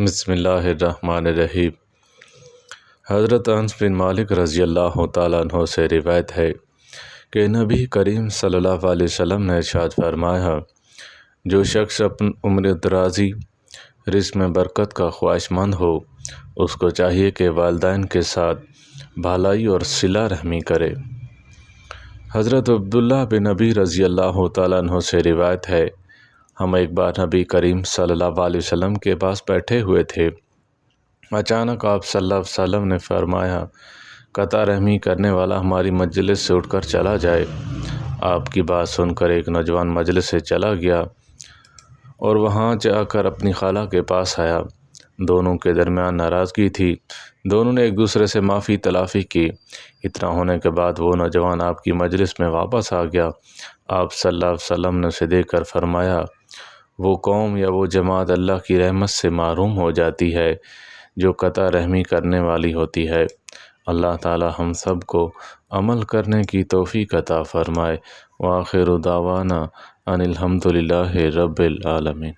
بسم اللہ الرحمن الرحیم۔ حضرت انس بن مالک رضی اللہ تعالیٰ عنہ سے روایت ہے کہ نبی کریم صلی اللہ علیہ وسلم نے ارشاد فرمایا، جو شخص اپنی عمر درازی رزق میں برکت کا خواہش مند ہو، اس کو چاہیے کہ والدین کے ساتھ بھلائی اور صلہ رحمی کرے۔ حضرت عبداللہ بن ابی رضی اللہ تعالیٰ عنہ سے روایت ہے، ہم ایک بار نبی کریم صلی اللہ علیہ وسلم کے پاس بیٹھے ہوئے تھے۔ اچانک آپ صلی اللہ علیہ وسلم نے فرمایا، قطع رحمی کرنے والا ہماری مجلس سے اٹھ کر چلا جائے۔ آپ کی بات سن کر ایک نوجوان مجلس سے چلا گیا اور وہاں جا کر اپنی خالہ کے پاس آیا۔ دونوں کے درمیان ناراضگی تھی، دونوں نے ایک دوسرے سے معافی تلافی کی۔ اتنا ہونے کے بعد وہ نوجوان آپ کی مجلس میں واپس آ گیا۔ آپ صلی اللہ علیہ وسلم نے اسے دیکھ کر فرمایا، وہ قوم یا وہ جماعت اللہ کی رحمت سے محروم ہو جاتی ہے جو قطع رحمی کرنے والی ہوتی ہے۔ اللہ تعالی ہم سب کو عمل کرنے کی توفیق عطا فرمائے۔ وآخر دعوانا ان الحمد للہ رب العالمین۔